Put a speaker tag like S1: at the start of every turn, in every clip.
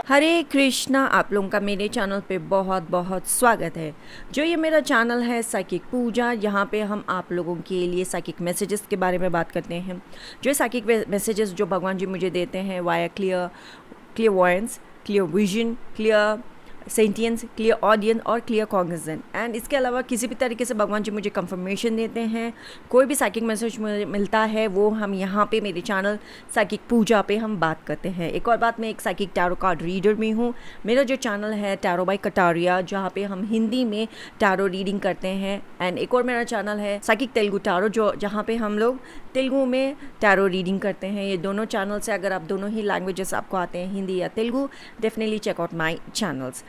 S1: हरे कृष्णा। आप लोगों का मेरे चैनल पे बहुत बहुत स्वागत है। जो ये मेरा चैनल है साइकिक पूजा, यहाँ पे हम आप लोगों के लिए साइकिक मैसेजेस के बारे में बात करते हैं। जो साइकिक मैसेजेस जो भगवान जी मुझे देते हैं via clear voyance, clear vision, clear sentience, clear audience और क्लियर कॉग्निजेंट। एंड इसके अलावा किसी भी तरीके से भगवान जी मुझे कंफर्मेशन देते हैं। कोई भी साइकिक मैसेज मुझे मिलता है वो हम यहाँ पे मेरे चैनल साइकिक पूजा पे हम बात करते हैं। एक और बात, मैं एक साइकिक टैरो कार्ड रीडर भी हूँ। मेरा जो चैनल है टैरो बाय कटारिया, जहाँ पे हम हिंदी में टैरो रीडिंग करते हैं। एंड एक और मेरा चैनल है साइकिक तेलुगु टैरो, जहाँ पे हम लोग तेलुगु में टैरो रीडिंग करते हैं। ये दोनों चैनल से अगर आप दोनों ही लैंग्वेजेस आपको आते हैं, हिंदी या Telugu, definitely check out my channels.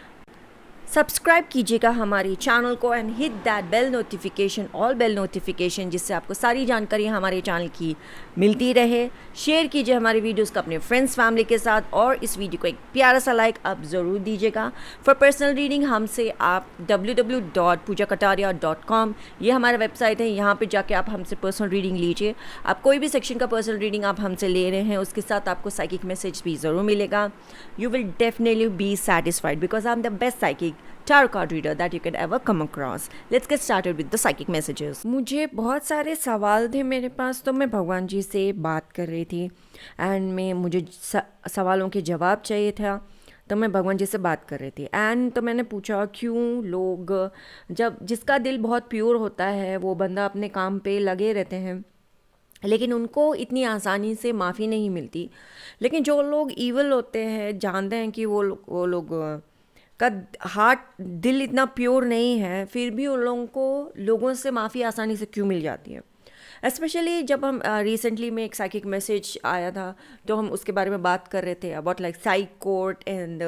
S1: Subscribe कीजिएगा हमारे चैनल को and hit that bell notification, all bell notification, जिससे आपको सारी जानकारी हमारे चैनल की मिलती रहे। शेयर कीजिए हमारे वीडियोस को अपने फ्रेंड्स फैमिली के साथ, और इस वीडियो को एक प्यारा सा लाइक आप ज़रूर दीजिएगा। फॉर पर्सनल रीडिंग हमसे आप www.pujakataria.com, ये हमारा वेबसाइट है। यहाँ पे जाके आप हमसे पर्सनल रीडिंग लीजिए। आप कोई भी सेक्शन का पर्सनल रीडिंग आप हमसे ले रहे हैं, उसके साथ आपको साइकिक मैसेज भी ज़रूर मिलेगा। You will definitely be satisfied because I am the best psychic tarot card reader that you can ever come across. Let's get started with the psychic messages. मुझे बहुत सारे सवाल थे मेरे पास, तो मैं भगवान जी से बात कर रही थी एंड मुझे सवालों के जवाब चाहिए था, तो मैं भगवान जी से बात कर रही थी। एंड तो मैंने पूछा क्यों लोग, जब जिसका दिल बहुत प्योर होता है वो बंदा अपने काम पे लगे रहते हैं, लेकिन उनको इतनी आसानी से माफ़ी नहीं मिलती। लेकिन जो लोग ईवल होते हैं, जानते हैं कि वो लोग का हार्ट दिल इतना प्योर नहीं है, फिर भी उन लोगों को लोगों से माफ़ी आसानी से क्यों मिल जाती है। स्पेशली जब हम रिसेंटली में एक साइकिक मैसेज आया था, तो हम उसके बारे में बात कर रहे थे about like psych court and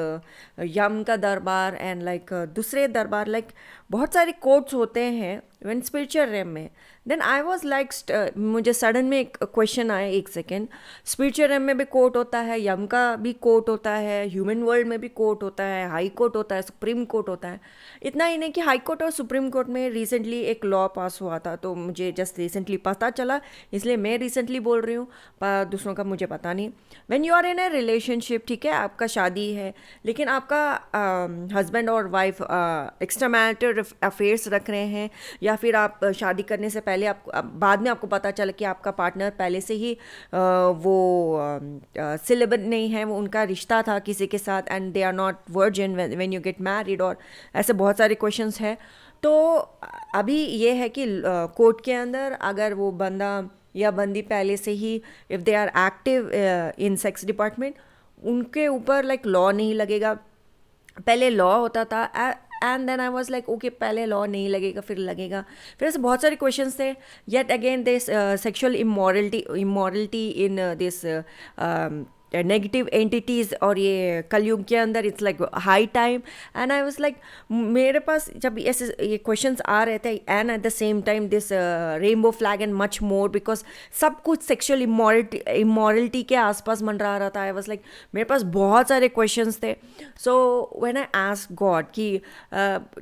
S1: Yam का दरबार एंड लाइक दूसरे दरबार, लाइक बहुत सारे कोर्ट्स होते हैं वन स्पिरिचुअल रेम में। देन आई वॉज लाइक, मुझे सडन में एक क्वेश्चन आया, एक सेकेंड, स्पिरिचुअल रेम में भी कोर्ट होता है, यम का भी कोर्ट होता है, ह्यूमन वर्ल्ड में भी कोर्ट होता है, हाई कोर्ट होता है, सुप्रीम कोर्ट होता है। इतना ही नहीं कि हाई कोर्ट और सुप्रीम कोर्ट में रिसेंटली एक लॉ पास हुआ था, तो मुझे जस्ट रिसेंटली पता चला, इसलिए मैं रिसेंटली बोल रही हूँ, दूसरों का मुझे पता नहीं। When you are in a relationship, ठीक है, आपका शादी है, लेकिन आपका हस्बैंड और वाइफ एक्स्ट्रा मैरिटल अफेयर्स रख रहे हैं, या फिर आप शादी करने से पहले बाद में आपको पता चला कि आपका पार्टनर पहले से ही वो सिलेबस नहीं है, वो उनका रिश्ता था किसी के साथ, and they are not virgin when you get married, और ऐसे बहुत सारे क्वेश्चंस हैं। तो अभी ये है कि कोर्ट के अंदर अगर वो बंदा या बंदी पहले से ही, if they are active in sex department, उनके ऊपर लाइक लॉ नहीं लगेगा। पहले लॉ होता था, and then I was like okay, पहले लॉ नहीं लगेगा फिर लगेगा। फिर ऐसे बहुत सारे क्वेश्चंस थे। Yet again this sexual immorality in this negative entities, और ये कलयुग के अंदर it's like high time. And I was like, मेरे पास जब ऐसे ये क्वेश्चंस आ रहे थे, and at the same time this rainbow flag and much more, because सब कुछ सेक्शुअल इमोरलिटी के आसपास मंडरा रहा था। आई वाज लाइक, मेरे पास बहुत सारे क्वेश्चंस थे। So when I asked God कि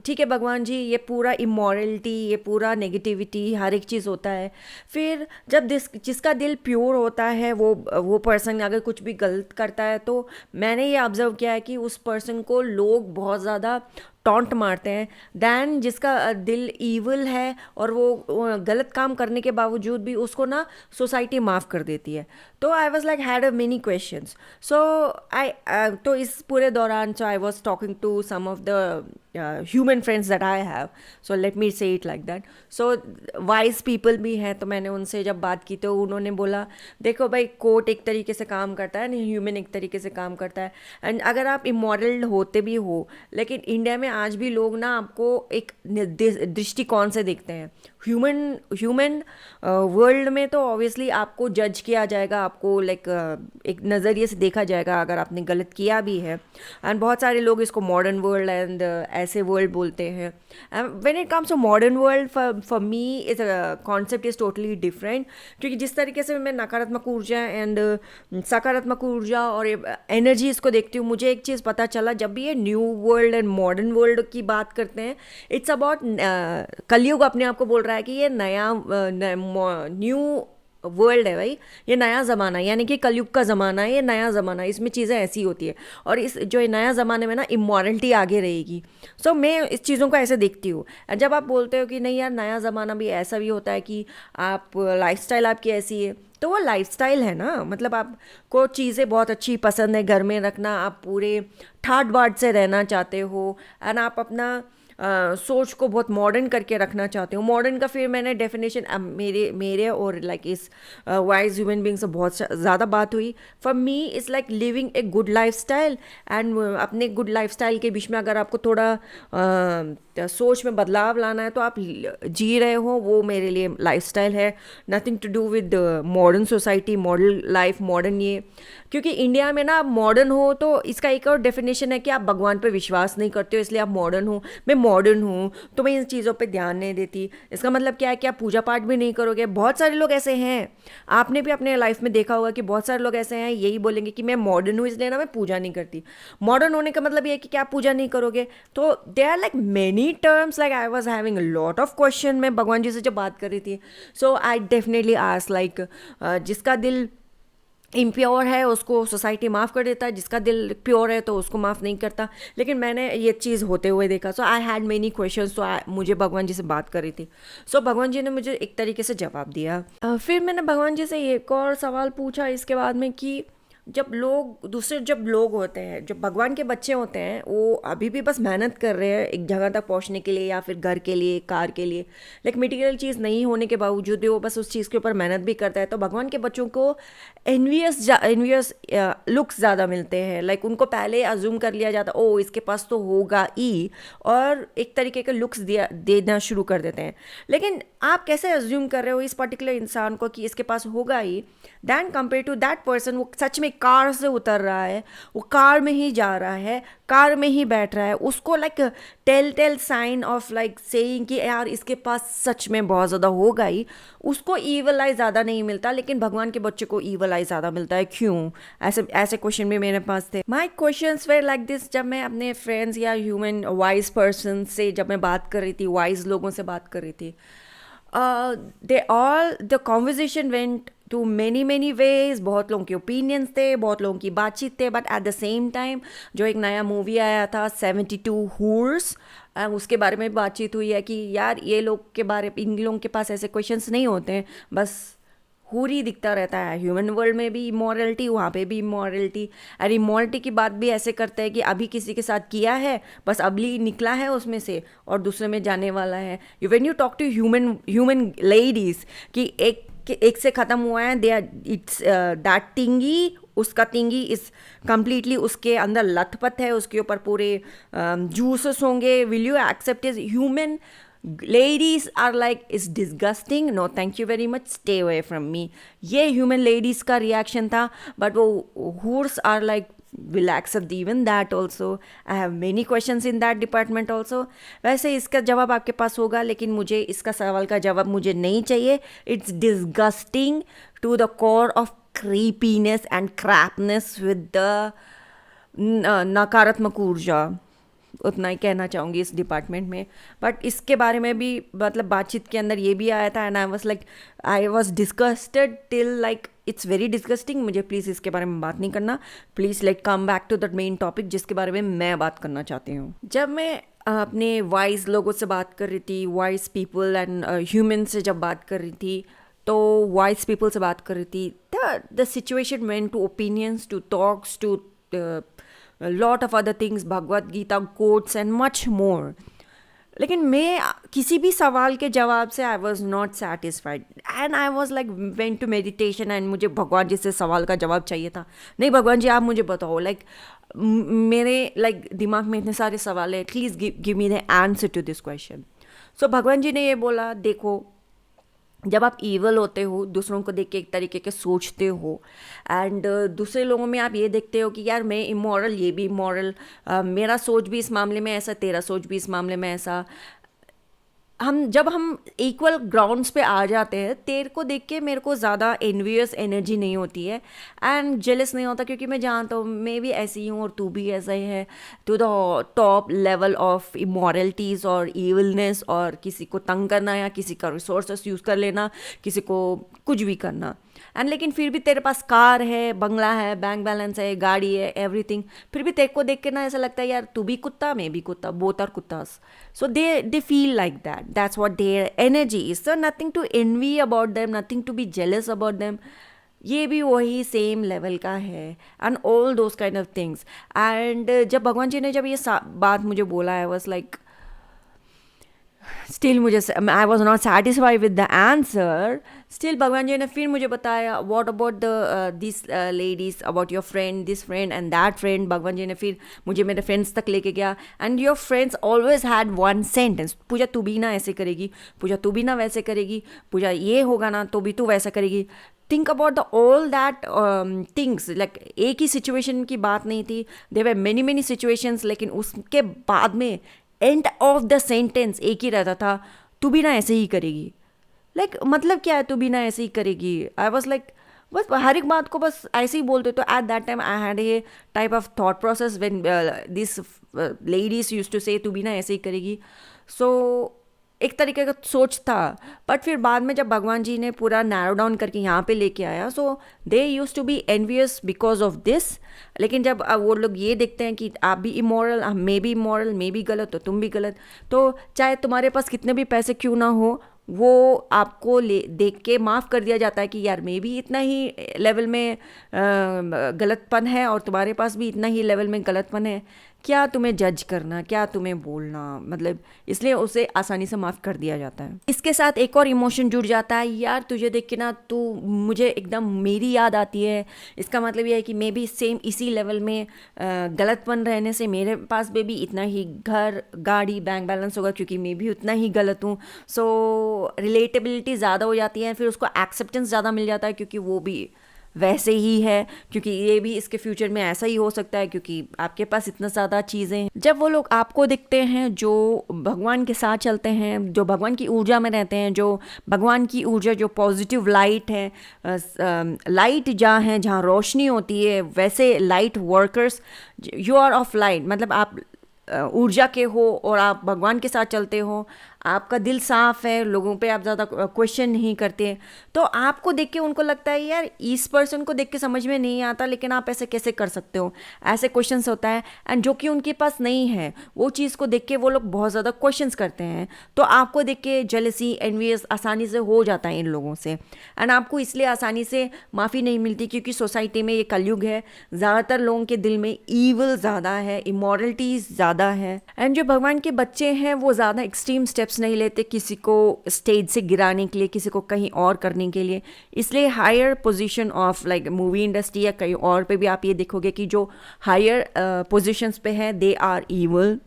S1: ठीक है भगवान जी, ये पूरा इमोरलिटी, ये पूरा नेगेटिविटी, हर एक चीज़ होता है। फिर जब जिसका दिल प्योर होता है, वो पर्सन अगर कुछ भी गलत करता है, तो मैंने ये ऑब्जर्व किया है कि उस पर्सन को लोग बहुत ज़्यादा टॉन्ट मारते हैं, दैन जिसका दिल ईवल है और वो गलत काम करने के बावजूद भी उसको ना सोसाइटी माफ़ कर देती है। तो I was like had a many questions. So तो इस पूरे दौरान so I was talking to some of the human friends that I have, so let me say it like that. So wise people भी हैं, तो मैंने उनसे जब बात की तो उन्होंने बोला, देखो भाई, कोर्ट एक तरीके से काम करता है, नहीं ह्यूमन एक तरीके से काम करता है। एंड अगर आप इमोरल होते भी हो, लेकिन इंडिया में आज भी लोग ना आपको एक दृष्टिकोण से देखते हैं। ह्यूमन वर्ल्ड में तो ऑब्वियसली आपको जज किया जाएगा, आपको लाइक एक नज़रिए से देखा जाएगा अगर आपने गलत किया भी है। एंड बहुत सारे लोग इसको मॉडर्न वर्ल्ड एंड ऐसे वर्ल्ड बोलते हैं। When it comes to modern world, for me is concept is totally different, क्योंकि जिस तरीके से मैं नकारात्मक ऊर्जा एंड सकारात्मक ऊर्जा और एनर्जी इसको देखती हूँ, मुझे एक चीज़ पता चला, जब भी ये new world and modern world की बात करते हैं, इट्स अबाउट कलयुग अपने आप को बोल रहा है कि ये नया न्यू वर्ल्ड है भाई, ये नया ज़माना है, यानी कि कलयुग का ज़माना है, ये नया ज़माना है, इसमें चीज़ें ऐसी होती है। और इस जो ये नया ज़माने में ना इमोरलिटी आगे रहेगी। सो मैं इस चीज़ों को ऐसे देखती हूँ। जब आप बोलते हो कि नहीं यार नया ज़माना भी ऐसा भी होता है कि आप लाइफस्टाइल आपकी ऐसी है, तो वो लाइफस्टाइल है ना, मतलब आपको चीज़ें बहुत अच्छी पसंद है घर में रखना, आप पूरे ठाट बाट से रहना चाहते हो, एंड आप अपना सोच को बहुत मॉडर्न करके रखना चाहते हो। मॉडर्न का फिर मैंने डेफिनेशन मेरे मेरे और लाइक इस वाइज ह्यूमन बींग से बहुत ज़्यादा बात हुई। For me is like living a good life style, and अपने गुड लाइफ स्टाइल के बीच में अगर आपको थोड़ा सोच में बदलाव लाना है तो आप जी रहे हो, वो मेरे लिए लाइफ स्टाइल है। Nothing to do with modern society, modern life, modern ये। क्योंकि इंडिया में ना आप मॉडर्न हो तो इसका एक और डेफिनेशन है कि आप भगवान पे विश्वास नहीं करते हो, इसलिए आप मॉडर्न हो। मैं मॉडर्न हूँ तो मैं इन चीज़ों पे ध्यान नहीं देती। इसका मतलब क्या है कि आप पूजा पाठ भी नहीं करोगे। बहुत सारे लोग ऐसे हैं, आपने भी अपने लाइफ में देखा होगा कि बहुत सारे लोग ऐसे हैं, यही बोलेंगे कि मैं मॉडर्न हूँ इसलिए ना मैं पूजा नहीं करती। मॉडर्न होने का मतलब ये है कि क्या आप पूजा नहीं करोगे। तो they are like many terms, like I was having lot of question मैं भगवान जी से जब बात कर रही थी। So I definitely ask like जिसका दिल इम्प्योर है उसको सोसाइटी माफ़ कर देता है, जिसका दिल प्योर है तो उसको माफ़ नहीं करता। लेकिन मैंने ये चीज़ होते हुए देखा। सो आई हैड मेनी क्वेश्चंस, तो मुझे भगवान जी से बात करी थी। सो भगवान जी ने मुझे एक तरीके से जवाब दिया। फिर मैंने भगवान जी से एक और सवाल पूछा इसके बाद में कि जब लोग होते हैं, जब भगवान के बच्चे होते हैं, वो अभी भी बस मेहनत कर रहे हैं एक जगह तक पहुंचने के लिए, या फिर घर के लिए, कार के लिए, लाइक मटेरियल चीज़ नहीं होने के बावजूद भी वो बस उस चीज़ के ऊपर मेहनत भी करता है। तो भगवान के बच्चों को एनवियस लुक्स ज़्यादा मिलते हैं। लाइक उनको पहले अज्यूम कर लिया जाता, ओ इसके पास तो होगा ही, और एक तरीके के लुक्स देना शुरू कर देते हैं। लेकिन आप कैसे अज्यूम कर रहे हो इस पर्टिकुलर इंसान को कि इसके पास होगा ही, than compare to that person वो सच में कार से उतर रहा है, वो कार में ही जा रहा है, कार में ही बैठ रहा है, उसको like tell sign off like saying कि यार इसके पास सच में बहुत ज़्यादा होगा ही। उसको ईवल आई ज़्यादा नहीं मिलता, लेकिन भगवान के बच्चे को ईवल आई ज़्यादा मिलता है। क्यों? ऐसे ऐसे क्वेश्चन भी मेरे पास थे। माई क्वेश्चंस वेर लाइक दिस। जब मैं अपने फ्रेंड्स या ह्यूमन वाइज पर्सन से जब मैं बात कर रही थी, वाइज लोगों से बात कर रही थी, the conversation went to many ways। बहुत लोगों के ओपिनियंस थे, बहुत लोगों की बातचीत थे, but at the same time जो एक नया मूवी आया था 72 हूर्स, उसके बारे में बातचीत हुई है कि यार ये लोग के बारे, इन लोगों के पास ऐसे क्वेश्चंस नहीं होते हैं, बस हूर ही दिखता रहता है। ह्यूमन वर्ल्ड में भी इमोरलिटी, वहाँ पे भी इमोरलिटी। और इमोरलिटी की बात भी ऐसे करते हैं कि अभी किसी के साथ किया है, बस अभी निकला है उसमें से और दूसरे में जाने वाला है। When you talk to human ladies कि एक से ख़त्म हुआ है, दे आर इट्स दैट टिंगी, उसका तिंगी इस कम्प्लीटली उसके अंदर लथपथ है, उसके ऊपर पूरे जूसेस होंगे। Will you accept is human ladies are like it's disgusting, no thank you very much, stay away from me। ये human ladies का reaction था। but वो whores are like will accept even that also। I have many questions in that department also। वैसे इसका जवाब आपके पास होगा, लेकिन मुझे इसका सवाल का जवाब मुझे नहीं चाहिए। it's disgusting to the core of creepiness and crapness with the नकारात्मक ऊर्जा। उतना ही कहना चाहूँगी इस डिपार्टमेंट में। बट इसके बारे में भी मतलब बातचीत के अंदर ये भी आया था, and I was disgusted till like it's very disgusting. मुझे प्लीज़ इसके बारे में बात नहीं करना, please let come back to that main topic जिसके बारे में मैं बात करना चाहती हूँ। जब मैं अपने वाइज लोगों से बात कर रही थी, वाइज पीपल एंड ह्यूमन से जब बात कर रही थी, तो वाइज पीपल से बात कर रही थी, the situation went to opinions, to talks, to lot of other things, Bhagavad Gita quotes and much more. लेकिन मैं किसी भी सवाल के जवाब से I was not satisfied, and I was like went to meditation, एंड मुझे भगवान जी से सवाल का जवाब चाहिए था। नहीं भगवान जी आप मुझे बताओ, लाइक मेरे लाइक दिमाग में इतने सारे सवाल है, please give me the answer to this question. So भगवान जी ने ये बोला, देखो जब आप ईवल होते हो, दूसरों को देख के एक तरीके के सोचते हो, एंड दूसरे लोगों में आप ये देखते हो कि यार मैं इमोरल, ये भी इमोरल, मेरा सोच भी इस मामले में ऐसा, तेरा सोच भी इस मामले में ऐसा, जब हम इक्वल ग्राउंड्स पे आ जाते हैं, तेरे को देख के मेरे को ज़्यादा एनवियस एनर्जी नहीं होती है एंड जेलस नहीं होता, क्योंकि मैं जानता हूँ मैं भी ऐसी ही हूँ और तू भी ऐसा ही है, to the top level of immoralities और इविलनेस, और किसी को तंग करना या किसी का रिसोर्सेस यूज़ कर लेना, किसी को कुछ भी करना। एंड लेकिन फिर भी तेरे पास कार है, बंगला है, बैंक बैलेंस है, गाड़ी है, एवरीथिंग, फिर भी तेरे को देख के ना ऐसा लगता है यार तू भी कुत्ता मैं भी कुत्ता, बोथ आर कुत्तास। So they feel like that. That's what their energy is. So nothing to envy about them, nothing to be jealous about them. ये भी वही सेम लेवल का है and all those kind of things. And जब भगवान जी ने जब ये बात मुझे बोला, आई वॉज लाइक स्टिल मुझे, आई was not satisfied with the answer. Still भगवान जी ने फिर मुझे बताया what about the this ladies, about your friend, this friend and that friend. भगवान जी ने फिर मुझे मेरे फ्रेंड्स तक लेके गया and your friends always had one sentence, Pooja तू भी ना ऐसे करेगी, पूजा तू भी ना वैसे करेगी, पूजा ये होगा ना तो भी तू वैसा करेगी। Think about the all that things, like एक ही सिचुएशन की बात नहीं थी, there were many many situations, लेकिन उसके बाद में एंड ऑफ द सेंटेंस एक ही रहता था, तू भी ना ऐसे ही करेगी। लाइक मतलब क्या है तू भी ना ऐसे ही करेगी? आई वॉज लाइक बस हर एक बात को बस ऐसे ही बोलते। तो at that time I had a type of thought process when this ladies used to say तू भी ना ऐसे ही करेगी। सो एक तरीके का सोच था, बट फिर बाद में जब भगवान जी ने पूरा नैरो डाउन करके यहाँ पे लेके आया, so they use to be envious because of this. लेकिन जब वो लोग ये देखते हैं कि आप भी इमोरल, मैं भी इमोरल, मैं भी गलत तो तुम भी गलत, तो चाहे तुम्हारे पास कितने भी पैसे क्यों ना हो, वो आपको देख के माफ़ कर दिया जाता है कि यार मैं भी इतना ही लेवल में गलतपन है और तुम्हारे पास भी इतना ही लेवल में गलतपन है, क्या तुम्हें जज करना, क्या तुम्हें बोलना, मतलब इसलिए उसे आसानी से माफ़ कर दिया जाता है। इसके साथ एक और इमोशन जुड़ जाता है, यार तुझे देख के ना तू मुझे एकदम मेरी याद आती है। इसका मतलब यह है कि मैं भी सेम इसी लेवल में गलतपन रहने से मेरे पास भी इतना ही घर, गाड़ी, बैंक बैलेंस होगा, क्योंकि मैं भी उतना ही गलत हूँ। सो रिलेटेबिलिटी ज़्यादा हो जाती है, फिर उसको एक्सेप्टेंस ज़्यादा मिल जाता है क्योंकि वो भी वैसे ही है, क्योंकि ये भी इसके फ्यूचर में ऐसा ही हो सकता है क्योंकि आपके पास इतना ज़्यादा चीज़ें हैं। जब वो लोग आपको दिखते हैं जो भगवान के साथ चलते हैं, जो भगवान की ऊर्जा में रहते हैं, जो भगवान की ऊर्जा, जो पॉजिटिव लाइट है, लाइट जहाँ है, जहाँ रोशनी होती है, वैसे light workers, you are of light, मतलब आप ऊर्जा के हो और आप भगवान के साथ चलते हो, आपका दिल साफ है, लोगों पे आप ज़्यादा क्वेश्चन नहीं करते, तो आपको देख के उनको लगता है यार इस पर्सन को देख के समझ में नहीं आता, लेकिन आप ऐसे कैसे कर सकते हो, ऐसे क्वेश्चंस होता है। एंड जो कि उनके पास नहीं है, वो चीज़ को देख के वो लोग बहुत ज़्यादा क्वेश्चंस करते हैं, तो आपको देख के जेलसी, एनवियस आसानी से हो जाता है इन लोगों से। एंड आपको इसलिए आसानी से माफ़ी नहीं मिलती क्योंकि सोसाइटी में ये कलयुग है, ज़्यादातर लोगों के दिल में ईविल ज़्यादा है, इमोरलिटीज़ ज़्यादा है। एंड जो भगवान के बच्चे हैं वो ज़्यादा एक्सट्रीम स्टेप्स नहीं लेते किसी को स्टेज से गिराने के लिए, किसी को कहीं और करने के लिए। इसलिए higher position of like movie industry या कहीं और पे भी आप ये देखोगे कि जो हायर पोजीशंस पे हैं, they are evil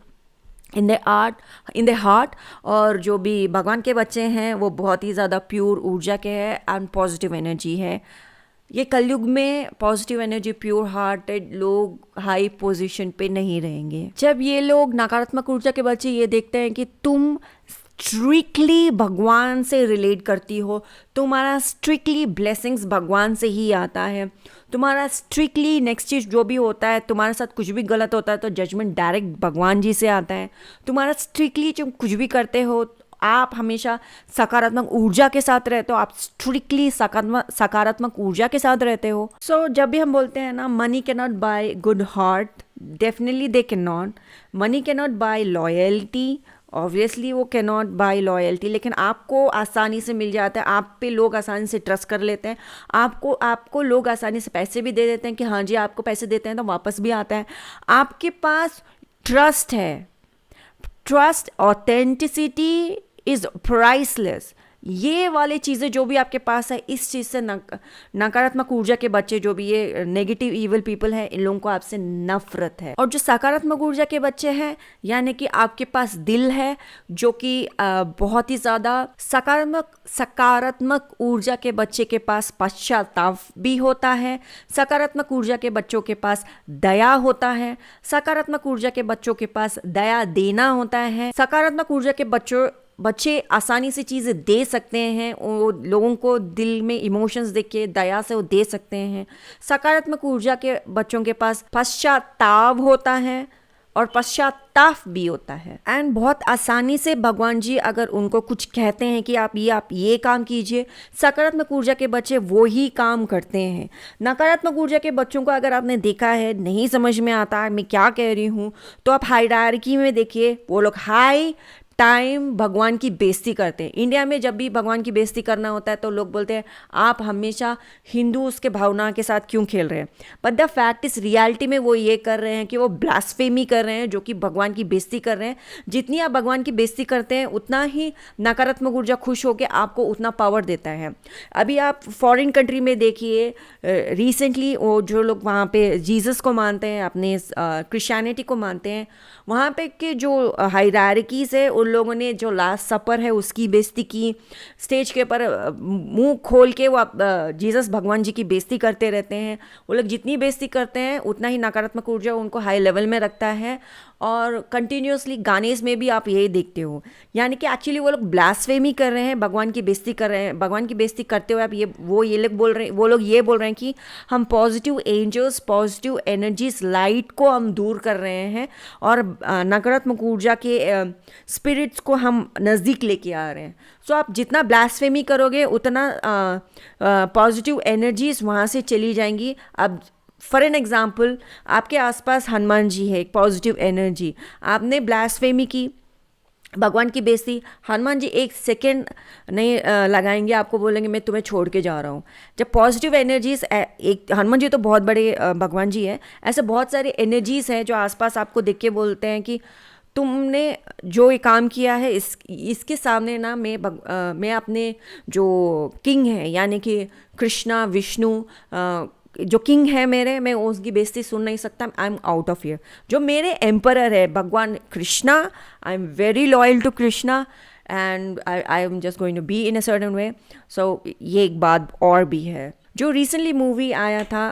S1: in the heart. और जो भी भगवान के बच्चे हैं वो बहुत ही ज़्यादा प्योर ऊर्जा के हैं एंड पॉजिटिव एनर्जी है। ये कलयुग में पॉजिटिव एनर्जी, प्योर हार्टेड लोग हाई पोजीशन पे नहीं रहेंगे। जब ये लोग नकारात्मक ऊर्जा के बच्चे ये देखते हैं कि तुम स्ट्रिक्टली भगवान से रिलेट करती हो, तुम्हारा स्ट्रिक्टली ब्लेसिंग्स भगवान से ही आता है, तुम्हारा स्ट्रिक्टली नेक्स्ट चीज़ जो भी होता है, तुम्हारे साथ कुछ भी गलत होता है तो जजमेंट डायरेक्ट भगवान जी से आता है, तुम्हारा स्ट्रिक्टली जो कुछ भी करते हो आप हमेशा सकारात्मक ऊर्जा के साथ रहते हो, आप स्ट्रिक्टली सकारात्मक ऊर्जा के साथ रहते हो। सो जब भी हम बोलते हैं ना money can not buy good heart, definitely they can not. Money can not buy loyalty, obviously वो कैन नॉट बाय लॉयल्टी, लेकिन आपको आसानी से मिल जाता है, आप पे लोग आसानी से ट्रस्ट कर लेते हैं, आपको लोग आसानी से पैसे भी दे देते हैं कि हाँ जी आपको पैसे देते हैं तो वापस भी आता है। आपके पास ट्रस्ट है, ट्रस्ट, ऑथेंटिसिटी इज़ प्राइसलेस। ये वाली चीज़ें जो भी आपके पास है, इस चीज़ से नकारात्मक ऊर्जा के बच्चे, जो भी ये नेगेटिव इविल पीपल हैं, इन लोगों को आपसे नफरत है। और जो सकारात्मक ऊर्जा के बच्चे हैं, यानी कि आपके पास दिल है जो कि बहुत ही ज़्यादा सकारात्मक ऊर्जा के बच्चे के पास पश्चाताप भी होता है, सकारात्मक ऊर्जा के बच्चों के पास दया होता है, सकारात्मक ऊर्जा के बच्चों के पास दया देना होता है, सकारात्मक ऊर्जा के बच्चों बच्चे आसानी से चीज़ें दे सकते हैं, वो लोगों को दिल में इमोशंस देख के दया से वो दे सकते हैं। सकारात्मक ऊर्जा के बच्चों के पास पश्चाताप होता है और पश्चाताप भी होता है। एंड बहुत आसानी से भगवान जी अगर उनको कुछ कहते हैं कि आप ये काम कीजिए, सकारात्मक ऊर्जा के बच्चे वो ही काम करते हैं। नकारात्मक ऊर्जा के बच्चों को अगर आपने देखा है, नहीं समझ में आता मैं क्या कह रही हूँ, तो आप हायरार्की में देखिए, वो लोग हाई टाइम भगवान की बेइज्जती करते हैं। इंडिया में जब भी भगवान की बेइज्जती करना होता है तो लोग बोलते हैं आप हमेशा हिंदूज के भावना के साथ क्यों खेल रहे हैं। बट द फैक्ट इस रियलिटी में वो ये कर रहे हैं कि वो ब्लास्फेमी कर रहे हैं, जो कि भगवान की बेइज्जती कर रहे हैं। जितनी आप भगवान की बेइज्जती करते हैं उतना ही नकारात्मक ऊर्जा खुश होकर आपको उतना पावर देता है। अभी आप फॉरेन कंट्री में देखिए, रिसेंटली वो जो लोग वहाँ पे जीसस को मानते हैं, अपने क्रिश्चियनिटी को मानते हैं, वहाँ पे के जो हायरार्कीज है, उन लोगों ने जो लास्ट सपर है उसकी बेइज्जती की। स्टेज के ऊपर मुंह खोल के वो जीसस भगवान जी की बेइज्जती करते रहते हैं। वो लोग जितनी बेइज्जती करते हैं उतना ही नकारात्मक ऊर्जा उनको हाई लेवल में रखता है। और कंटिन्यूसली गाने में भी आप यही देखते हो, यानी कि एक्चुअली वो लोग ब्लास्फेमी कर रहे हैं, भगवान की बेइज्जती कर रहे हैं। भगवान की बेइज्जती करते हुए आप ये लोग बोल रहे हैं, वो लोग ये बोल रहे हैं कि हम positive angels, positive energies, light को हम दूर कर रहे हैं और नकारात्मक ऊर्जा के स्पिरिट्स को हम नज़दीक लेके आ रहे हैं। सो आप जितना ब्लास्फेमी करोगे उतना पॉजिटिव एनर्जीज वहाँ से चली जाएंगी। अब फॉर एन एग्जाम्पल, आपके आसपास हनुमान जी है, एक पॉजिटिव एनर्जी, आपने ब्लास्फेमी की, भगवान की बेइज्जती, हनुमान जी एक सेकेंड नहीं लगाएंगे, आपको बोलेंगे मैं तुम्हें छोड़ के जा रहा हूँ। जब पॉजिटिव एनर्जीज, एक हनुमान जी तो बहुत बड़े भगवान जी हैं, ऐसे बहुत सारे एनर्जीज हैं जो आसपास आपको देख के बोलते हैं कि तुमने जो ये काम किया है इसके सामने ना मैं अपने जो किंग है, यानी कि कृष्णा विष्णु जो किंग है मेरे, मैं उसकी बेइज्जती सुन नहीं सकता। I am out of here. जो मेरे एम्परर है भगवान Krishna, I am very loyal to Krishna and I am just going to be in a certain way. सो ये एक बात और भी है। जो रिसेंटली मूवी आया था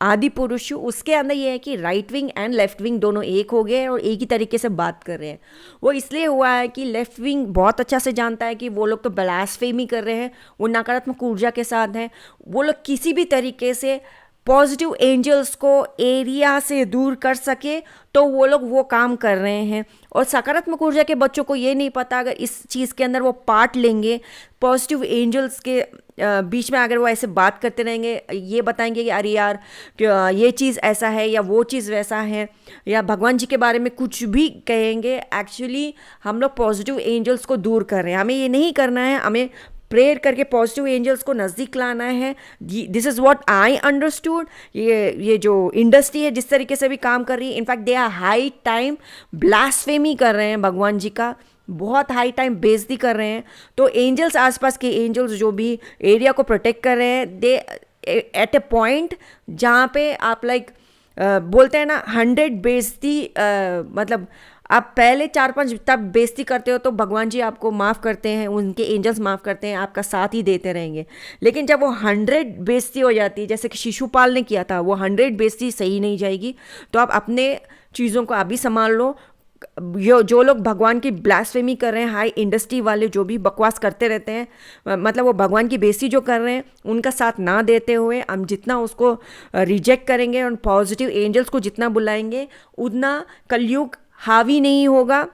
S1: आदि पुरुष, उसके अंदर ये है कि right wing and left wing दोनों एक हो गए और एक ही तरीके से बात कर रहे हैं। वो इसलिए हुआ है कि लेफ्ट विंग बहुत अच्छा से जानता है कि वो लोग तो ब्लास्फेमी कर रहे हैं, वो नकारात्मक ऊर्जा के साथ हैं, वो लोग किसी भी तरीके से पॉजिटिव एंजल्स को एरिया से दूर कर सके तो वो लोग वो काम कर रहे हैं। और सकारात्मक ऊर्जा के बच्चों को ये नहीं पता, अगर इस चीज़ के अंदर वो पार्ट लेंगे, पॉजिटिव एंजल्स के बीच में अगर वो ऐसे बात करते रहेंगे, ये बताएंगे कि अरे यार ये चीज़ ऐसा है या वो चीज़ वैसा है, या भगवान जी के बारे में कुछ भी कहेंगे, एक्चुअली हम लोग पॉजिटिव एंजल्स को दूर कर रहे हैं। हमें ये नहीं करना है, हमें प्रेयर करके पॉजिटिव एंजल्स को नज़दीक लाना है। This is what I understood. ये जो इंडस्ट्री है जिस तरीके से भी काम कर रही है, in fact they are high time blasphemy कर रहे हैं भगवान जी का, बहुत हाई टाइम बेइज्जती कर रहे हैं। तो एंजल्स, आसपास के एंजल्स जो भी एरिया को प्रोटेक्ट कर रहे हैं, दे एट ए पॉइंट जहाँ पे आप लाइक बोलते हैं ना 100 बेइज्जती, मतलब आप पहले 4-5 तब बेइज्जती करते हो तो भगवान जी आपको माफ़ करते हैं, उनके एंजल्स माफ़ करते हैं, आपका साथ ही देते रहेंगे। लेकिन जब वो 100 बेइज्जती हो जाती है, जैसे कि शिशुपाल ने किया था, वो 100 बेइज्जती सही नहीं जाएगी। तो आप अपने चीज़ों को अभी संभाल लो। जो लोग भगवान की ब्लास्फेमी कर रहे हैं, हाई इंडस्ट्री वाले जो भी बकवास करते रहते हैं, मतलब वो भगवान की बेइज्जती जो कर रहे हैं, उनका साथ ना देते हुए हम जितना उसको रिजेक्ट करेंगे और पॉजिटिव एंजल्स को जितना बुलाएंगे, उतना कलयुग हावी नहीं होगा।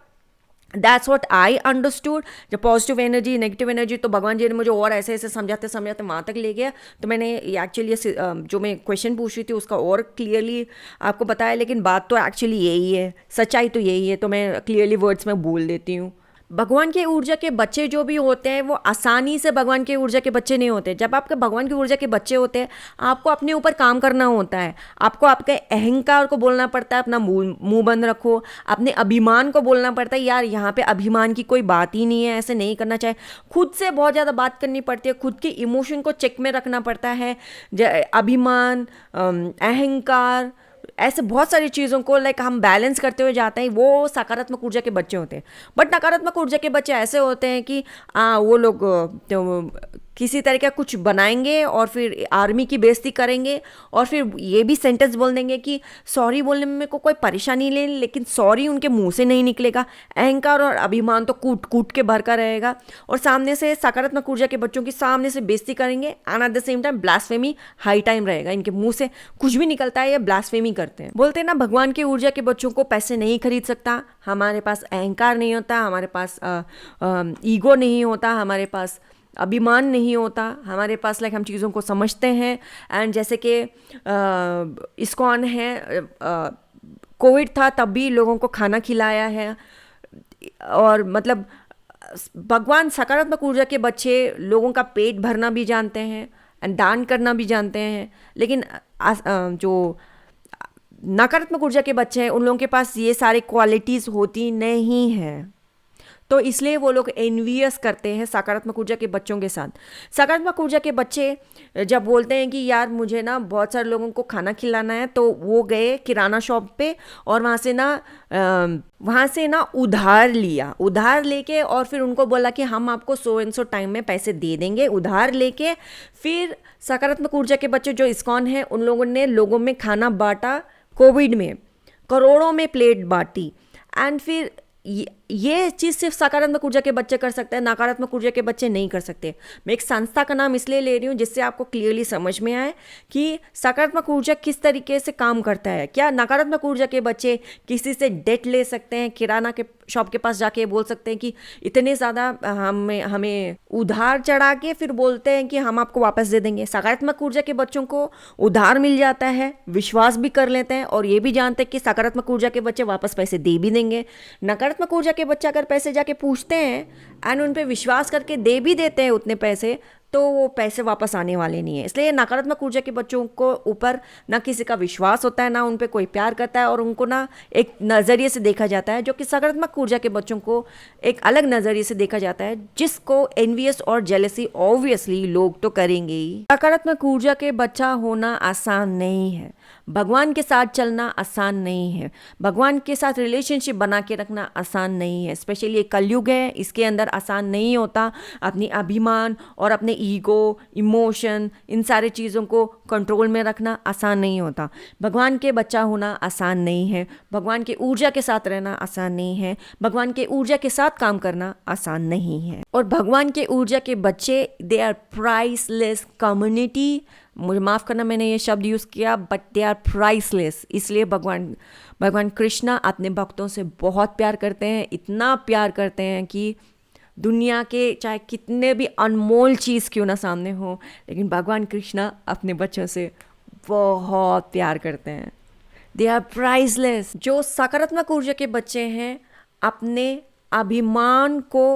S1: That's what I understood. जब पॉजिटिव एनर्जी, नेगेटिव एनर्जी, तो भगवान जी ने मुझे और ऐसे ऐसे समझाते समझाते वहाँ तक ले गया। तो मैंने एक्चुअली जो मैं क्वेश्चन पूछ रही थी उसका और क्लियरली आपको बताया, लेकिन बात तो एक्चुअली यही है, सच्चाई तो यही है। तो मैं क्लियरली वर्ड्स में बोल देती हूँ। भगवान के ऊर्जा के बच्चे जो भी होते हैं वो आसानी से भगवान के ऊर्जा के बच्चे नहीं होते। जब आपके भगवान की ऊर्जा के बच्चे होते हैं, आपको अपने ऊपर काम करना होता है। आपको आपके अहंकार को बोलना पड़ता है, अपना मुंह बंद रखो। अपने अभिमान को बोलना पड़ता है, यार यहाँ पे अभिमान की कोई बात ही नहीं है, ऐसे नहीं करना चाहिए। खुद से बहुत ज़्यादा बात करनी पड़ती है, खुद के इमोशन को चेक में रखना पड़ता है। अभिमान, अहंकार, ऐसे बहुत सारी चीज़ों को लाइक हम बैलेंस करते हुए जाते हैं, वो सकारात्मक ऊर्जा के बच्चे होते हैं। बट नकारात्मक ऊर्जा के बच्चे ऐसे होते हैं कि वो लोग तो किसी तरह का कुछ बनाएंगे और फिर आर्मी की बेइज्जती करेंगे और फिर ये भी सेंटेंस बोल देंगे कि सॉरी बोलने में मेरे को कोई परेशानी नहीं, लेकिन सॉरी उनके मुंह से नहीं निकलेगा। अहंकार और अभिमान तो कूट कूट के भर का रहेगा और सामने से सकारात्मक ऊर्जा के बच्चों की सामने से बेइज्जती करेंगे and at the same time blasphemy high time रहेगा। इनके मुंह से कुछ भी निकलता है, ये ब्लास्फेमी करते हैं। बोलते हैं ना, भगवान की ऊर्जा के बच्चों को पैसे नहीं खरीद सकता। हमारे पास अहंकार नहीं होता, हमारे पास ईगो नहीं होता, हमारे पास अभिमान नहीं होता, हमारे पास लाइक हम चीज़ों को समझते हैं। एंड जैसे कि इस्कॉन है, कोविड था तब भी लोगों को खाना खिलाया है। और मतलब भगवान सकारात्मक ऊर्जा के बच्चे लोगों का पेट भरना भी जानते हैं एंड दान करना भी जानते हैं, लेकिन जो नकारात्मक ऊर्जा के बच्चे हैं उन लोगों के पास ये सारे क्वालिटीज़ होती नहीं हैं। तो इसलिए वो लोग एनवियस करते हैं सकारात्मक ऊर्जा के बच्चों के साथ। सकारात्मक ऊर्जा के बच्चे जब बोलते हैं कि यार मुझे ना बहुत सारे लोगों को खाना खिलाना है, तो वो गए किराना शॉप पे और वहाँ से ना उधार लेके और फिर उनको बोला कि हम आपको सो एंड सो टाइम में पैसे दे देंगे। उधार लेके फिर सकारात्मक ऊर्जा के बच्चे जो इस्कॉन हैं उन लोगों ने लोगों में खाना बांटा। कोविड में करोड़ों में प्लेट बांटी। एंड फिर ये चीज़ सिर्फ सकारात्मक ऊर्जा के बच्चे कर सकते हैं, नकारात्मक ऊर्जा के बच्चे नहीं कर सकते। मैं एक संस्था का नाम इसलिए ले रही हूँ जिससे आपको क्लियरली समझ में आए कि सकारात्मक ऊर्जा किस तरीके से काम करता है। क्या नकारात्मक ऊर्जा के बच्चे किसी से डेट ले सकते हैं, किराना के शॉप के पास जाके बोल सकते हैं कि इतने ज़्यादा हमें उधार चढ़ा के फिर बोलते हैं कि हम आपको वापस दे देंगे। सकारात्मक ऊर्जा के बच्चों को उधार मिल जाता है, विश्वास भी कर लेते हैं और ये भी जानते हैं कि सकारात्मक ऊर्जा के बच्चे वापस पैसे दे भी देंगे। नकारात्मक ऊर्जा के बच्चे अगर पैसे जाके पूछते हैं एंड उन पे विश्वास करके दे भी देते हैं उतने पैसे, तो वो पैसे वापस आने वाले नहीं है। इसलिए नकारात्मक ऊर्जा के बच्चों को ऊपर ना किसी का विश्वास होता है, ना उन पे कोई प्यार करता है और उनको ना एक नज़रिए से देखा जाता है, जो कि सकारात्मक ऊर्जा के बच्चों को एक अलग नज़रिए से देखा जाता है, जिसको एनवियस और जेलसी ऑब्वियसली लोग तो करेंगे ही। सकारात्मक ऊर्जा के बच्चा होना आसान नहीं है, भगवान के साथ चलना आसान नहीं है, भगवान के साथ रिलेशनशिप बना के रखना आसान नहीं है। स्पेशली ये कलयुग है, इसके अंदर आसान नहीं होता अपनी अभिमान और अपने ईगो, इमोशन, इन सारे चीज़ों को कंट्रोल में रखना आसान नहीं होता। भगवान के बच्चा होना आसान नहीं है, भगवान के ऊर्जा के साथ रहना आसान नहीं है, भगवान के ऊर्जा के साथ काम करना आसान नहीं है। और भगवान के ऊर्जा के बच्चे दे आर प्राइसलेस कम्युनिटी। मुझे माफ़ करना मैंने ये शब्द यूज़ किया, बट दे आर प्राइसलेस। इसलिए भगवान कृष्णा अपने भक्तों से बहुत प्यार करते हैं, इतना प्यार करते हैं कि दुनिया के चाहे कितने भी अनमोल चीज़ क्यों ना सामने हो, लेकिन भगवान कृष्णा अपने बच्चों से बहुत प्यार करते हैं। They are priceless. जो सकारात्मक ऊर्जा के बच्चे हैं अपने अभिमान को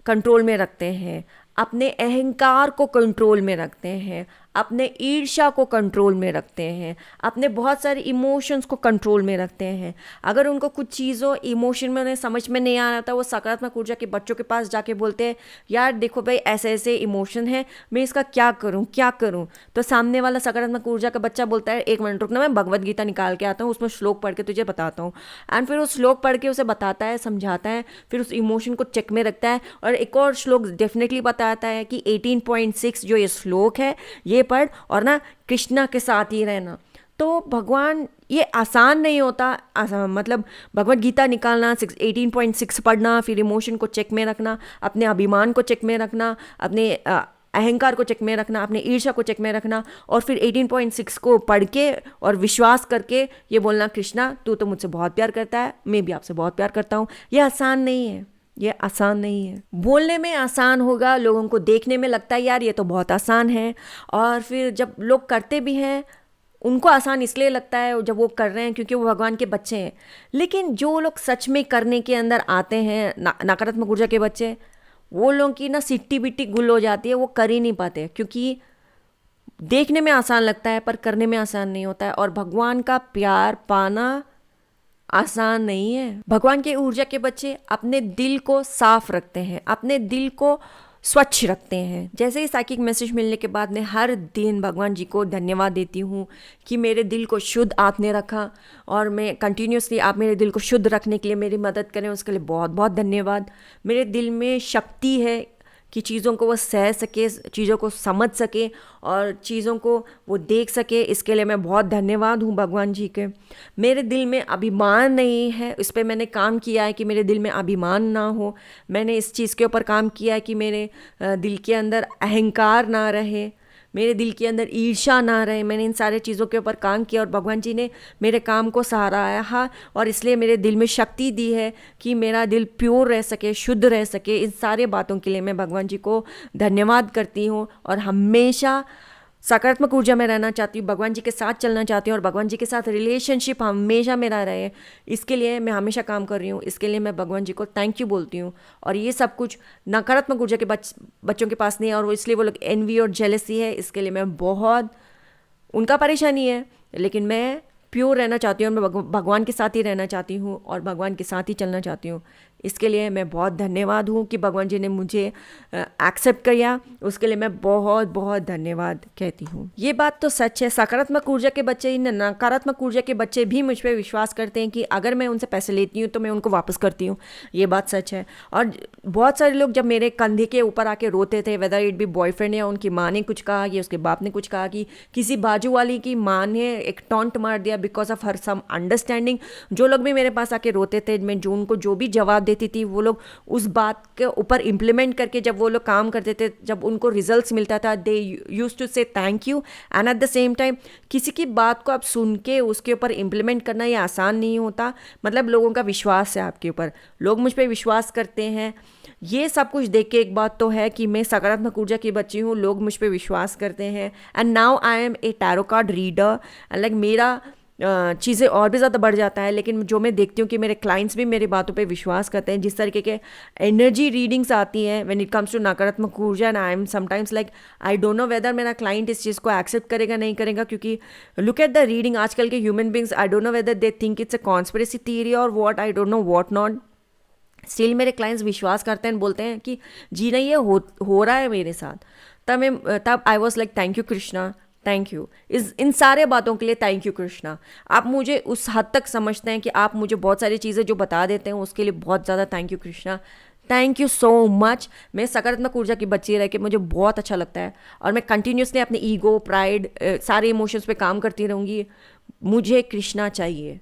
S1: कंट्रोल में रखते हैं, अपने अहंकार को कंट्रोल में रखते हैं, अपने ईर्ष्या को कंट्रोल में रखते हैं, अपने बहुत सारे इमोशंस को कंट्रोल में रखते हैं। अगर उनको कुछ चीज़ों इमोशन में उन्हें समझ में नहीं आ रहा था, वो सकारात्मक ऊर्जा के बच्चों के पास जाके बोलते हैं यार देखो भाई ऐसे ऐसे इमोशन है, मैं इसका क्या करूं। तो सामने वाला सकारात्मक ऊर्जा का बच्चा बोलता है 1 मिनट रुकना, मैं भगवद गीता निकाल के आता हूँ, उसमें श्लोक पढ़ के तुझे बताता हूँ। एंड फिर उस श्लोक पढ़ के उसे बताता है, समझाता है, फिर उस इमोशन को चेक में रखता है। और एक और श्लोक डेफिनेटली बताता है कि 18.6 जो ये श्लोक है ये पढ़ और ना कृष्णा के साथ ही रहना। तो भगवान, ये आसान नहीं होता, मतलब भगवद गीता निकालना, 18.6 पढ़ना, फिर इमोशन को चेक में रखना, अपने अभिमान को चेक में रखना, अपने अहंकार को चेक में रखना, अपने ईर्ष्या को चेक में रखना, और फिर 18.6 को पढ़ के और विश्वास करके ये बोलना कृष्णा तू तो मुझसे बहुत प्यार करता है, मैं भी आपसे बहुत प्यार करता हूँ। ये आसान नहीं है, ये आसान नहीं है। बोलने में आसान होगा, लोगों को देखने में लगता है यार ये तो बहुत आसान है, और फिर जब लोग करते भी हैं उनको आसान इसलिए लगता है जब वो कर रहे हैं क्योंकि वो भगवान के बच्चे हैं। लेकिन जो लोग सच में करने के अंदर आते हैं, नकारात्मक ऊर्जा के बच्चे, वो लोगों की ना सिट्टी बिट्टी गुल हो जाती है, वो कर ही नहीं पाते, क्योंकि देखने में आसान लगता है पर करने में आसान नहीं होता है। और भगवान का प्यार पाना आसान नहीं है। भगवान के ऊर्जा के बच्चे अपने दिल को साफ रखते हैं, अपने दिल को स्वच्छ रखते हैं। जैसे ही साइकिक मैसेज मिलने के बाद मैं हर दिन भगवान जी को धन्यवाद देती हूँ कि मेरे दिल को शुद्ध आपने रखा, और मैं कंटिन्यूसली आप मेरे दिल को शुद्ध रखने के लिए मेरी मदद करें, उसके लिए बहुत बहुत धन्यवाद। मेरे दिल में शक्ति है कि चीज़ों को वो सह सके, चीज़ों को समझ सके और चीज़ों को वो देख सके। इसके लिए मैं बहुत धन्यवाद हूँ भगवान जी के। मेरे दिल में अभिमान नहीं है, इस पर मैंने काम किया है कि मेरे दिल में अभिमान ना हो। मैंने इस चीज़ के ऊपर काम किया है कि मेरे दिल के अंदर अहंकार ना रहे, मेरे दिल के अंदर ईर्ष्या ना रहे। मैंने इन सारे चीज़ों के ऊपर काम किया और भगवान जी ने मेरे काम को सराहा और इसलिए मेरे दिल में शक्ति दी है कि मेरा दिल प्योर रह सके, शुद्ध रह सके। इन सारे बातों के लिए मैं भगवान जी को धन्यवाद करती हूँ और हमेशा सकारात्मक ऊर्जा में रहना चाहती हूँ, भगवान जी के साथ चलना चाहती हूँ और भगवान जी के साथ रिलेशनशिप हमेशा मेरा रहे। इसके लिए मैं हमेशा काम कर रही हूँ। इसके लिए मैं भगवान जी को थैंक यू बोलती हूँ। और ये सब कुछ नकारात्मक ऊर्जा के बच्चों के पास नहीं है और वो इसलिए वो लोग एनवी और जेलसी है। इसके लिए मैं बहुत, उनका परेशानी है, लेकिन मैं प्योर रहना चाहती हूँ और मैं भगवान के साथ ही रहना चाहती हूँ और भगवान के साथ ही चलना चाहती हूँ। इसके लिए मैं बहुत धन्यवाद हूँ कि भगवान जी ने मुझे एक्सेप्ट किया, उसके लिए मैं बहुत बहुत धन्यवाद कहती हूँ। ये बात तो सच है, सकारात्मक ऊर्जा के बच्चे ही, नकारात्मक ऊर्जा के बच्चे भी मुझ पर विश्वास करते हैं कि अगर मैं उनसे पैसे लेती हूँ तो मैं उनको वापस करती हूँ। ये बात सच है। और बहुत सारे लोग जब मेरे कंधे के ऊपर आके रोते थे, वेदर इट बी बॉयफ्रेंड या उनकी माँ ने कुछ कहा या उसके बाप ने कुछ कहा कि किसी बाजू वाली की माँ ने एक टॉन्ट मार दिया because of her some understanding, जो लोग भी मेरे पास आके रोते थे, मैं जो उनको जो भी जवाब देती थी वो लोग उस बात के ऊपर इम्प्लीमेंट करके जब वो लोग काम करते थे, जब उनको रिजल्ट्स मिलता था, दे यूज्ड टू से thank you. And at the same time किसी की बात को आप सुन के उसके ऊपर इम्प्लीमेंट करना ये आसान नहीं होता। मतलब लोगों का विश्वास है आपके ऊपर, लोग मुझ पर विश्वास करते हैं। ये सब कुछ देख के एक बात तो है कि मैं सकारात्मक ऊर्जा की बच्ची हूँ, लोग मुझ पर विश्वास करते हैं। And now I am a tarot card reader and like मेरा चीज़ें और भी ज़्यादा बढ़ जाता है। लेकिन जो मैं देखती हूँ कि मेरे क्लाइंट्स भी मेरी बातों पे विश्वास करते हैं। जिस तरीके के एनर्जी रीडिंग्स आती हैं व्हेन इट कम्स टू नकारात्मक ऊर्जा, and I M sometimes like I don't know weather मेरा क्लाइंट इस चीज़ को एक्सेप्ट करेगा नहीं करेगा, क्योंकि लुक एट द रीडिंग, आजकल के human beings, I don't know whether they think it's a conspiracy theory और what, I don't know what not. Still मेरे क्लाइंट्स विश्वास करते हैं, बोलते हैं कि जी नहीं ये हो रहा है मेरे साथ। तब I was like thank you Krishna, thank you. इन सारे बातों के लिए थैंक यू कृष्णा। आप मुझे उस हद तक समझते हैं कि आप मुझे बहुत सारी चीज़ें जो बता देते हैं उसके लिए बहुत ज़्यादा thank you Krishna, thank you so much. मैं सकारात्मक ऊर्जा की बच्ची रह के मुझे बहुत अच्छा लगता है और मैं कंटिन्यूसली अपने ईगो, प्राइड, सारे इमोशंस पे काम करती रहूँगी। मुझे कृष्णा चाहिए,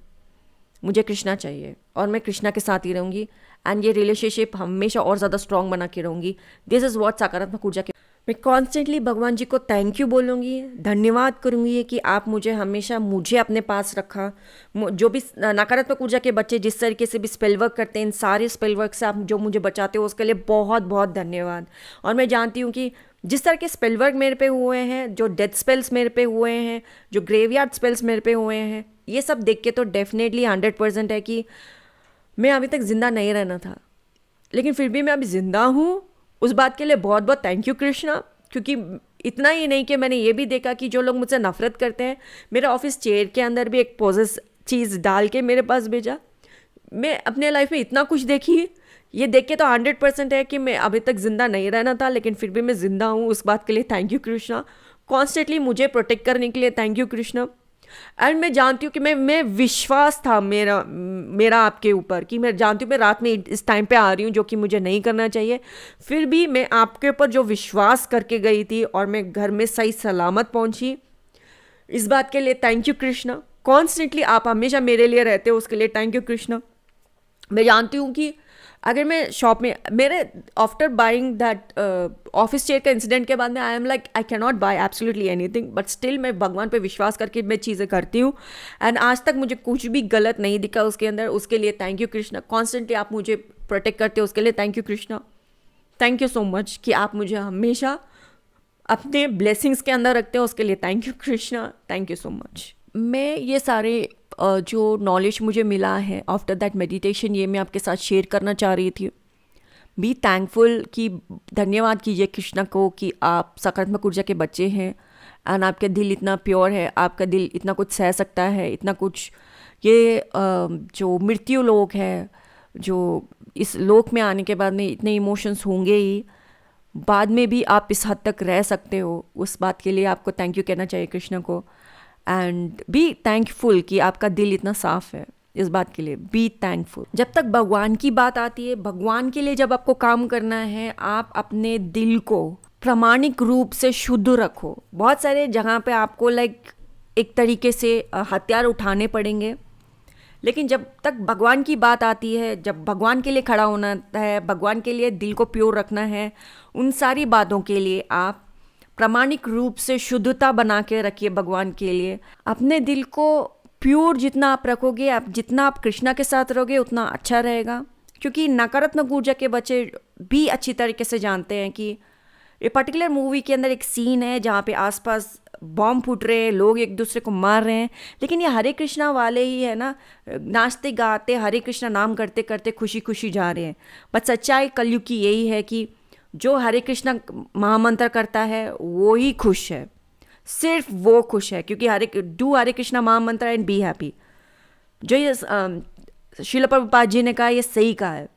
S1: मुझे कृष्णा चाहिए और मैं कृष्णा के साथ ही रहूँगी एंड ये रिलेशनशिप हमेशा और ज़्यादा स्ट्रॉन्ग बना के रहूँगी। दिस इज़ वॉट सकारात्मक ऊर्जा के। मैं कॉन्स्टेंटली भगवान जी को थैंक यू बोलूँगी, धन्यवाद करूँगी कि आप मुझे हमेशा मुझे अपने पास रखा। जो भी नकारात्मक ऊर्जा के बच्चे जिस तरीके से भी स्पेल वर्क करते हैं, इन सारे स्पेल वर्क से आप जो मुझे बचाते हो उसके लिए बहुत बहुत धन्यवाद। और मैं जानती हूँ कि जिस तरह के स्पेल वर्क मेरे पे हुए हैं, जो डेथ स्पेल्स मेरे पे हुए हैं, जो ग्रेवयार्ड स्पेल्स मेरे पे हुए हैं, ये सब देख के तो डेफिनेटली 100% है कि मैं अभी तक ज़िंदा नहीं रहना था, लेकिन फिर भी मैं अभी ज़िंदा हूँ। उस बात के लिए बहुत बहुत थैंक यू कृष्णा। क्योंकि इतना ही नहीं कि मैंने ये भी देखा कि जो लोग मुझसे नफरत करते हैं, मेरे ऑफिस चेयर के अंदर भी एक पॉजेस चीज़ डाल के मेरे पास भेजा। मैं अपने लाइफ में इतना कुछ देखी, ये देख के तो 100% है कि मैं अभी तक ज़िंदा नहीं रहना था, लेकिन फिर भी मैं ज़िंदा हूँ। उस बात के लिए थैंक यू कृष्णा। कॉन्स्टेंटली मुझे प्रोटेक्ट करने के लिए थैंक यू कृष्णा। एंड मैं जानती हूँ कि मैं विश्वास था मेरा आपके ऊपर, कि मैं जानती हूँ मैं रात में इस टाइम पे आ रही हूँ जो कि मुझे नहीं करना चाहिए, फिर भी मैं आपके ऊपर जो विश्वास करके गई थी और मैं घर में सही सलामत पहुँची, इस बात के लिए थैंक यू कृष्णा। कॉन्स्टेंटली आप हमेशा मेरे लिए रहते हो, उसके लिए थैंक यू कृष्णा। मैं जानती हूँ कि अगर मैं शॉप में, मेरे after buying that office chair का इंसिडेंट के बाद में I am like I can not buy absolutely anything, but still मैं भगवान पे विश्वास करके मैं चीज़ें करती हूँ एंड आज तक मुझे कुछ भी गलत नहीं दिखा उसके अंदर। उसके लिए थैंक यू कृष्णा। कॉन्स्टेंटली आप मुझे प्रोटेक्ट करते हो, उसके लिए thank you Krishna. Thank you so much कि आप मुझे हमेशा अपने ब्लेसिंग्स के अंदर रखते हो, उसके लिए thank you Krishna. Thank you so much. मैं ये सारे जो नॉलेज मुझे मिला है आफ्टर दैट मेडिटेशन, ये मैं आपके साथ शेयर करना चाह रही थी। बी थैंकफुल, कि धन्यवाद कीजिए कृष्णा को कि आप सकारात्मक ऊर्जा के बच्चे हैं एंड आपका दिल इतना प्योर है, आपका दिल इतना कुछ सह सकता है, इतना कुछ। ये जो मृत्यु लोक है, जो इस लोक में आने के बाद में इतने इमोशंस होंगे ही, बाद में भी आप इस हद तक रह सकते हो, उस बात के लिए आपको थैंक यू कहना चाहिए कृष्णा को। एंड बी थैंकफुल कि आपका दिल इतना साफ़ है। इस बात के लिए बी थैंकफुल। जब तक भगवान की बात आती है, भगवान के लिए जब आपको काम करना है, आप अपने दिल को प्रामाणिक रूप से शुद्ध रखो। बहुत सारे जगह पे आपको एक तरीके से हथियार उठाने पड़ेंगे, लेकिन जब तक भगवान की बात आती है, जब भगवान के लिए खड़ा होना है, भगवान के लिए दिल को प्योर रखना है, उन सारी बातों के लिए आप प्रामाणिक रूप से शुद्धता बना के रखिए। भगवान के लिए अपने दिल को प्योर जितना आप रखोगे, आप जितना आप कृष्णा के साथ रहोगे उतना अच्छा रहेगा। क्योंकि नकारात्मक ऊर्जा के बच्चे भी अच्छी तरीके से जानते हैं कि ये पर्टिकुलर मूवी के अंदर एक सीन है जहाँ पे आसपास बॉम्ब फूट रहे हैं, लोग एक दूसरे को मार रहे हैं, लेकिन ये हरे कृष्णा वाले ही है ना, नाचते गाते हरे कृष्णा नाम करते करते खुशी खुशी जा रहे हैं। बट सच्चाई कलयुग की यही है कि जो हरे कृष्णा महामंत्र करता है वो ही खुश है, सिर्फ वो खुश है। क्योंकि हरे कृष्णा महामंत्र एंड बी हैप्पी, जो ये श्रील प्रभुपाद जी ने कहा, ये सही कहा है।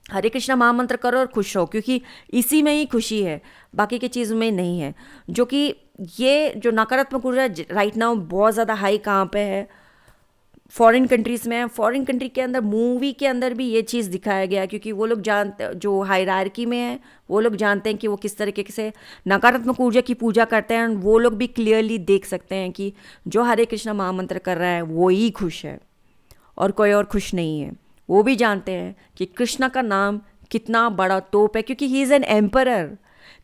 S1: हरे कृष्णा महामंत्र करो और खुश रहो, क्योंकि इसी में ही खुशी है, बाकी की चीज़ में नहीं है। जो कि ये जो नकारात्मक ऊर्जा राइट नाउ बहुत ज़्यादा हाई कहाँ पे है, फॉरेन कंट्रीज़ में है। फॉरेन कंट्री के अंदर मूवी के अंदर भी ये चीज़ दिखाया गया, क्योंकि वो लोग जानते, जो हायरार्की में है वो लोग जानते हैं कि वो किस तरीके से नकारात्मक ऊर्जा की पूजा करते हैं। वो लोग भी क्लियरली देख सकते हैं कि जो हरे कृष्णा महामंत्र कर रहा है वो ही खुश है और कोई और खुश नहीं है। वो भी जानते हैं कि कृष्णा का नाम कितना बड़ा तोप है, क्योंकि he is an emperor.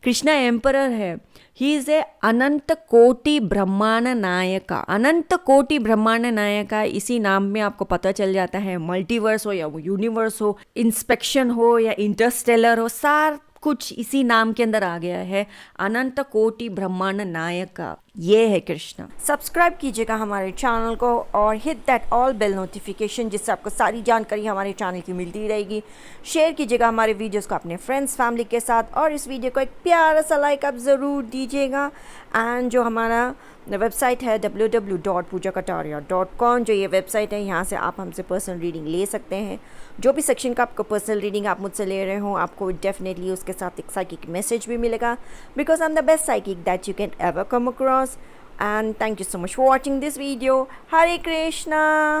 S1: Krishna emperor है, ही इज़ ए अनंत कोटि ब्रह्मांड नायका। अनंत कोटि ब्रह्मांड नायका, इसी नाम में आपको पता चल जाता है। मल्टीवर्स हो या वो यूनिवर्स हो, इंस्पेक्शन हो या इंटरस्टेलर हो, सार कुछ इसी नाम के अंदर आ गया है। अनंत कोटि ब्रह्मांड नायका, ये है कृष्णा। सब्सक्राइब कीजिएगा हमारे चैनल को और hit that all bell notification, जिससे आपको सारी जानकारी हमारे चैनल की मिलती रहेगी। शेयर कीजिएगा हमारे वीडियोस को अपने फ्रेंड्स फैमिली के साथ, और इस वीडियो को एक प्यारा सा लाइक आप ज़रूर दीजिएगा। एंड जो हमारा वेबसाइट है www.poojakataria.com, जो ये वेबसाइट है, यहाँ से आप हमसे पर्सनल रीडिंग ले सकते हैं। जो भी सेक्शन का आपको पर्सनल रीडिंग आप मुझसे ले रहे हो, आपको डेफिनेटली उसके साथ एक साइकिक मैसेज भी मिलेगा, because I am the best psychic that you can ever come across. And thank you so much for watching this video. Hare Krishna.